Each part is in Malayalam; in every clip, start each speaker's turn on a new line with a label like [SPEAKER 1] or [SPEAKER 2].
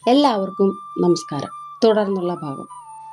[SPEAKER 1] എല്ലാവർക്കും നമസ്കാരം. തുടർന്നുള്ള ഭാഗം.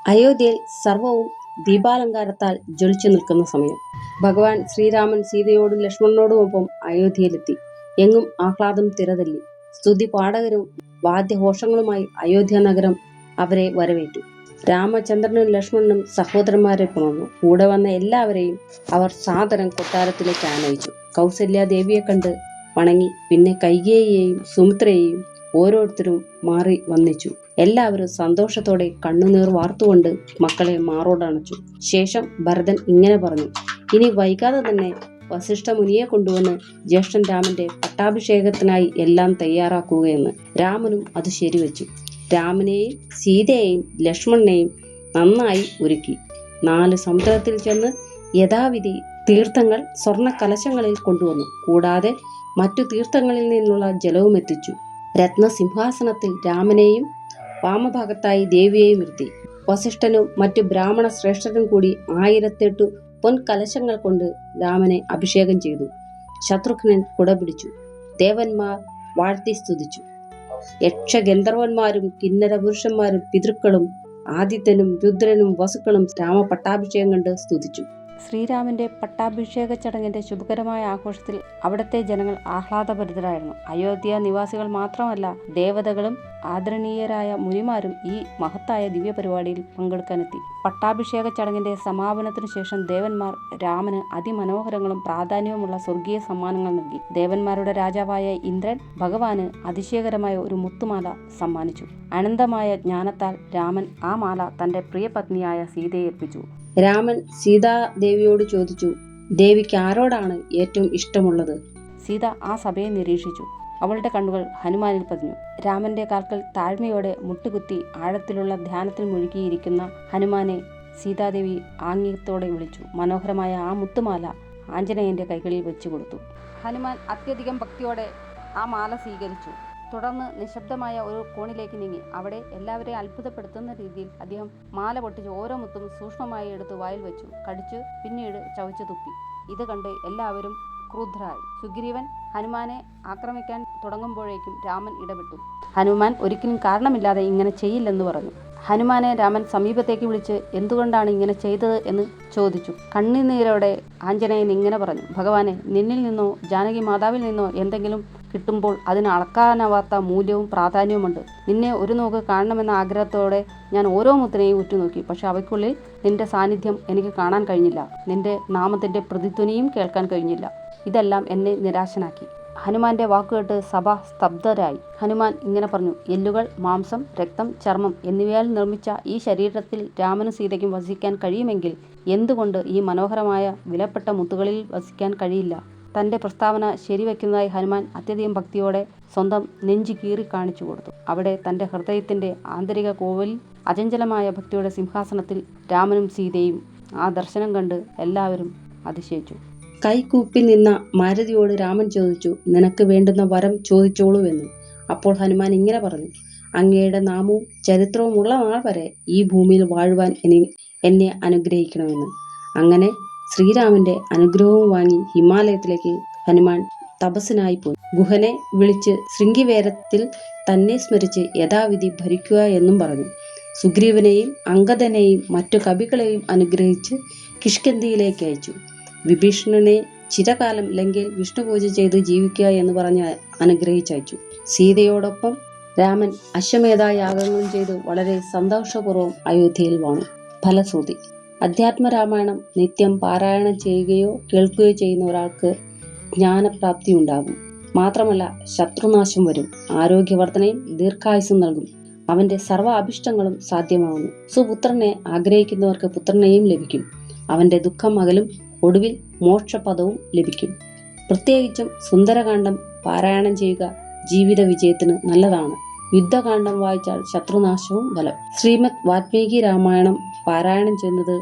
[SPEAKER 1] അയോധ്യയിൽ സർവവും ദീപാലങ്കാരത്താൽ ജ്വലിച്ചു നിൽക്കുന്ന സമയം. ഭഗവാൻ ശ്രീരാമൻ സീതയോടും ലക്ഷ്മണനോടുമൊപ്പം അയോധ്യയിലെത്തി. എങ്ങും ആഹ്ലാദം തിരതല്ലി. സ്തുതി പാടകരും വാദ്യഘോഷങ്ങളുമായി അയോധ്യ നഗരം അവരെ വരവേറ്റു. രാമചന്ദ്രനും ലക്ഷ്മണനും സഹോദരന്മാരെ പുണർന്നു. കൂടെ വന്ന എല്ലാവരെയും അവർ സാദരം കൊട്ടാരത്തിലേക്ക് ആനയിച്ചു. കൗസല്യാദേവിയെ കണ്ട് വണങ്ങി. പിന്നെ കൈകേയിയെയും സുമിത്രയെയും ഓരോരുത്തരും മാറി വന്നിച്ചു. എല്ലാവരും സന്തോഷത്തോടെ കണ്ണുനീർ വാർത്തുകൊണ്ട് മക്കളെ മാറോടണച്ചു. ശേഷം ഭരതൻ ഇങ്ങനെ പറഞ്ഞു: ഇനി വൈകാതെ തന്നെ വസിഷ്ഠ മുനിയെ കൊണ്ടുവന്ന് ജ്യേഷ്ഠൻ രാമന്റെ പട്ടാഭിഷേകത്തിനായി എല്ലാം തയ്യാറാക്കുകയെന്ന്. രാമനും അത് ശരിവെച്ചു. രാമനെയും സീതയെയും ലക്ഷ്മണനെയും നന്നായി ഒരുക്കി 4 സമുദ്രത്തിൽ ചെന്ന് യഥാവിധി തീർത്ഥങ്ങൾ സ്വർണ്ണ കലശങ്ങളിൽ കൊണ്ടുവന്നു. കൂടാതെ മറ്റു തീർത്ഥങ്ങളിൽ നിന്നുള്ള ജലവും എത്തിച്ചു. രത്നസിംഹാസനത്തിൽ രാമനെയും വാമഭാഗത്തായി ദേവിയെയും ഇരുത്തി. വസിഷ്ഠനും മറ്റു ബ്രാഹ്മണ ശ്രേഷ്ഠരും കൂടി 1008 പൊൻകലശങ്ങൾ കൊണ്ട് രാമനെ അഭിഷേകം ചെയ്തു. ശത്രുഘ്നൻ കുടപിടിച്ചു. ദേവന്മാർ വാഴ്ത്തി സ്തുതിച്ചു. യക്ഷഗന്ധർവന്മാരും കിന്നര പുരുഷന്മാരും പിതൃക്കളും ആദിത്യനും രുദ്രനും വസുക്കളും രാമപട്ടാഭിഷേകം കണ്ട് സ്തുതിച്ചു.
[SPEAKER 2] ശ്രീരാമന്റെ പട്ടാഭിഷേക ചടങ്ങിന്റെ ശുഭകരമായ ആഘോഷത്തിൽ അവിടുത്തെ ജനങ്ങൾ ആഹ്ലാദഭരിതരായിരുന്നു. അയോധ്യ നിവാസികൾ മാത്രമല്ല, ദേവതകളും ആദരണീയരായ മുനിമാരും ഈ മഹത്തായ ദിവ്യ പരിപാടിയിൽ പങ്കെടുക്കാനെത്തി. പട്ടാഭിഷേക ചടങ്ങിന്റെ സമാപനത്തിനു ശേഷം ദേവന്മാർ രാമന് അതിമനോഹരങ്ങളും പ്രാധാന്യവുമുള്ള സ്വർഗീയ സമ്മാനങ്ങൾ നൽകി. ദേവന്മാരുടെ രാജാവായ ഇന്ദ്രൻ ഭഗവാന് അതിശയകരമായ ഒരു മുത്തുമാല സമ്മാനിച്ചു. അനന്തമായ ജ്ഞാനത്താൽ രാമൻ ആ മാല തന്റെ പ്രിയപത്നിയായ സീതയെ ഏൽപ്പിച്ചു.
[SPEAKER 1] രാമൻ സീതാദേവിയോട് ചോദിച്ചു: ദേവിക്ക് ആരോടാണ് ഏറ്റവും ഇഷ്ടമുള്ളത്?
[SPEAKER 2] സീത ആ സഭയെ നിരീക്ഷിച്ചു. അവളുടെ കണ്ണുകൾ ഹനുമാനിൽ പതിഞ്ഞു. രാമന്റെ കാൽക്കൽ താഴ്മയോടെ മുട്ടുകുത്തി ആഴത്തിലുള്ള ധ്യാനത്തിൽ മുഴുകിയിരിക്കുന്ന ഹനുമാനെ സീതാദേവി ആംഗ്യത്തോടെ വിളിച്ചു. മനോഹരമായ ആ മുത്തുമാല ആഞ്ജനേയന്റെ കൈകളിൽ വെച്ചു കൊടുത്തു. ഹനുമാൻ അത്യധികം ഭക്തിയോടെ ആ മാല സ്വീകരിച്ചു. തുടർന്ന് നിശബ്ദമായ ഒരു കോണിലേക്ക് നീങ്ങി. അവിടെ എല്ലാവരെയും അത്ഭുതപ്പെടുത്തുന്ന രീതിയിൽ അദ്ദേഹം മാല പൊട്ടിച്ച് ഓരോ മുത്തും സൂക്ഷ്മമായി എടുത്ത് വായിൽ വെച്ചു കടിച്ചു, പിന്നീട് ചവച്ചു തുപ്പി. ഇത് കണ്ട് എല്ലാവരും ക്രുദ്ധരായി. സുഗ്രീവൻ ഹനുമാനെ ആക്രമിക്കാൻ തുടങ്ങുമ്പോഴേക്കും രാമൻ ഇടപെട്ടു. ഹനുമാൻ ഒരിക്കലും കാരണമില്ലാതെ ഇങ്ങനെ ചെയ്യില്ലെന്ന് പറഞ്ഞു. ഹനുമാനെ രാമൻ സമീപത്തേക്ക് വിളിച്ച് എന്തുകൊണ്ടാണ് ഇങ്ങനെ ചെയ്തത് എന്ന് ചോദിച്ചു. കണ്ണുനീരോടെ ആഞ്ജനേയൻ ഇങ്ങനെ പറഞ്ഞു: ഭഗവാനെ, നിന്നിൽ നിന്നോ ജാനകി മാതാവിൽ നിന്നോ എന്തെങ്കിലും കിട്ടുമ്പോൾ അതിന് അളക്കാനാവാത്ത മൂല്യവും പ്രാധാന്യവുമുണ്ട്. നിന്നെ ഒരു നോക്ക് കാണണമെന്ന ആഗ്രഹത്തോടെ ഞാൻ ഓരോ മുത്തിനെയും ഉറ്റുനോക്കി. പക്ഷെ അവയ്ക്കുള്ളിൽ നിന്റെ സാന്നിധ്യം എനിക്ക് കാണാൻ കഴിഞ്ഞില്ല. നിന്റെ നാമത്തിന്റെ പ്രതിധ്വനിയും കേൾക്കാൻ കഴിഞ്ഞില്ല. ഇതെല്ലാം എന്നെ നിരാശനാക്കി. ഹനുമാന്റെ വാക്കുകേട്ട് സഭ സ്തബ്ധരായി. ഹനുമാൻ ഇങ്ങനെ പറഞ്ഞു: എല്ലുകൾ, മാംസം, രക്തം, ചർമ്മം എന്നിവയാൽ നിർമ്മിച്ച ഈ ശരീരത്തിൽ രാമനും സീതയ്ക്കും വസിക്കാൻ കഴിയുമെങ്കിൽ എന്തുകൊണ്ട് ഈ മനോഹരമായ വിലപ്പെട്ട മുത്തുകളിൽ വസിക്കാൻ കഴിയില്ല? തന്റെ പ്രസ്താവന ശരിവെക്കുന്നതായി ഹനുമാൻ അത്യധികം ഭക്തിയോടെ സ്വന്തം നെഞ്ചു കീറി കാണിച്ചു കൊടുത്തു. അവിടെ തന്റെ ഹൃദയത്തിന്റെ ആന്തരിക കോവിൽ അചഞ്ചലമായ ഭക്തിയുടെ സിംഹാസനത്തിൽ രാമനും സീതയും. ആ ദർശനം കണ്ട് എല്ലാവരും അതിശയിച്ചു.
[SPEAKER 1] കൈകൂപ്പി നിന്ന മാരുതിയോട് രാമൻ ചോദിച്ചു: നിനക്ക് വേണ്ടുന്ന വരം ചോദിച്ചോളൂ എന്ന്. അപ്പോൾ ഹനുമാൻ ഇങ്ങനെ പറഞ്ഞു: അങ്ങയുടെ നാമവും ചരിത്രവും ഉള്ള നാൾ വരെ ഈ ഭൂമിയിൽ വാഴുവാൻ എന്നെ അനുഗ്രഹിക്കണമെന്ന്. അങ്ങനെ ശ്രീരാമന്റെ അനുഗ്രഹവും വാങ്ങി ഹിമാലയത്തിലേക്ക് ഹനുമാൻ തപസ്സിനായി പോയി. ഗുഹനെ വിളിച്ച് ശൃംഗിവേരത്തിൽ തന്നെ സ്മരിച്ച് യഥാവിധി ഭരിക്കുക എന്നും പറഞ്ഞു. സുഗ്രീവനെയും അംഗദനെയും മറ്റു കവികളെയും അനുഗ്രഹിച്ച് കിഷ്കിന്ധിയിലേക്ക് അയച്ചു. വിഭീഷണനെ ചിരകാലം ലങ്കയിൽ വിഷ്ണുപൂജ ചെയ്ത് ജീവിക്കുക എന്ന് പറഞ്ഞ് അനുഗ്രഹിച്ചയച്ചു. സീതയോടൊപ്പം രാമൻ അശ്വമേധയാഗങ്ങളും ചെയ്ത് വളരെ സന്തോഷപൂർവ്വം അയോധ്യയിൽ വാണു. ഫലശ്രുതി: അധ്യാത്മരാമായണം നിത്യം പാരായണം ചെയ്യുകയോ കേൾക്കുകയോ ചെയ്യുന്ന ഒരാൾക്ക് ജ്ഞാനപ്രാപ്തി ഉണ്ടാകും. മാത്രമല്ല, ശത്രുനാശം വരും, ആരോഗ്യവർദ്ധനയും ദീർഘായുസ്സും നൽകും. അവന്റെ സർവ്വ അഭിഷ്ടങ്ങളും സാധ്യമാവുന്നു. സുപുത്രനെ ആഗ്രഹിക്കുന്നവർക്ക് പുത്രനെയും ലഭിക്കും. അവന്റെ ദുഃഖം അകലും. ഒടുവിൽ മോക്ഷപദവും ലഭിക്കും. പ്രത്യേകിച്ചും സുന്ദരകാന്ഡം പാരായണം ചെയ്യുക ജീവിത വിജയത്തിന് നല്ലതാണ്. യുദ്ധകാന്ഡം വായിച്ചാൽ ശത്രുനാശവും ബലം. ശ്രീമദ് വാൽമീകി രാമായണം പാരായണം ചെയ്യുന്നത്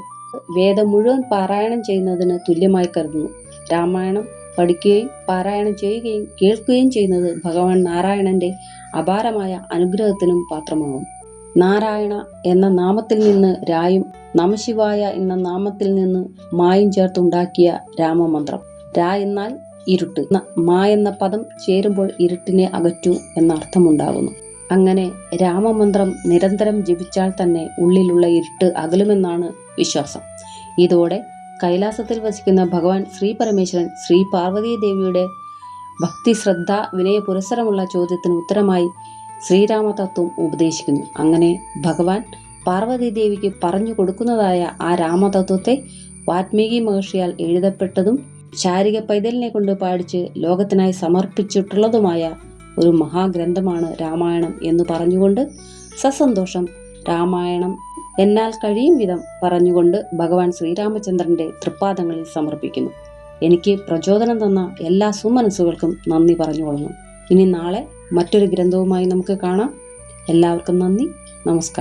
[SPEAKER 1] വേദം മുഴുവൻ പാരായണം ചെയ്യുന്നതിന് തുല്യമായി കരുതുന്നു. രാമായണം പഠിക്കുകയും പാരായണം ചെയ്യുകയും കേൾക്കുകയും ചെയ്യുന്നത് ഭഗവാൻ നാരായണന്റെ അപാരമായ അനുഗ്രഹത്തിനും പാത്രമാകും. നാരായണ എന്ന നാമത്തിൽ നിന്ന് രായും നമശിവായ എന്ന നാമത്തിൽ നിന്ന് മായും ചേർത്തുണ്ടാക്കിയ രാമമന്ത്രം. രാ എന്നാൽ ഇരുട്ട്, മാ എന്ന പദം ചേരുമ്പോൾ ഇരുട്ടിനെ അകറ്റൂ എന്ന അർത്ഥമുണ്ടാകുന്നു. അങ്ങനെ രാമമന്ത്രം നിരന്തരം ജപിച്ചാൽ തന്നെ ഉള്ളിലുള്ള ഇരുട്ട് അകലുമെന്നാണ് വിശ്വാസം. ഇതോടെ കൈലാസത്തിൽ വസിക്കുന്ന ഭഗവാൻ ശ്രീ പരമേശ്വരൻ ശ്രീ പാർവതീ ദേവിയുടെ ഭക്തി, ശ്രദ്ധ, വിനയ പുരസ്സരമുള്ള ചോദ്യത്തിന് ഉത്തരമായി ശ്രീരാമതത്വം ഉപദേശിക്കുന്നു. അങ്ങനെ ഭഗവാൻ പാർവതീ ദേവിക്ക് പറഞ്ഞു കൊടുക്കുന്നതായ ആ രാമതത്വത്തെ വാൽമീകി മഹർഷിയാൽ എഴുതപ്പെട്ടതും ശാരിക പൈതലിനെ കൊണ്ട് പാടിച്ച് ലോകത്തിനായി സമർപ്പിച്ചിട്ടുള്ളതുമായ ഒരു മഹാഗ്രന്ഥമാണ് രാമായണം എന്ന് പറഞ്ഞുകൊണ്ട് സസന്തോഷം രാമായണം എന്നാൽ കഴിയും വിധം പറഞ്ഞുകൊണ്ട് ഭഗവാൻ ശ്രീരാമചന്ദ്രന്റെ തൃപ്പാദങ്ങളിൽ സമർപ്പിക്കുന്നു. എനിക്ക് പ്രചോദനം തന്ന എല്ലാ സുമനസ്സുകൾക്കും നന്ദി പറഞ്ഞുകൊള്ളുന്നു. ഇനി നാളെ മറ്റൊരു ഗ്രന്ഥവുമായി നമുക്ക് കാണാം. എല്ലാവർക്കും നന്ദി, നമസ്കാരം.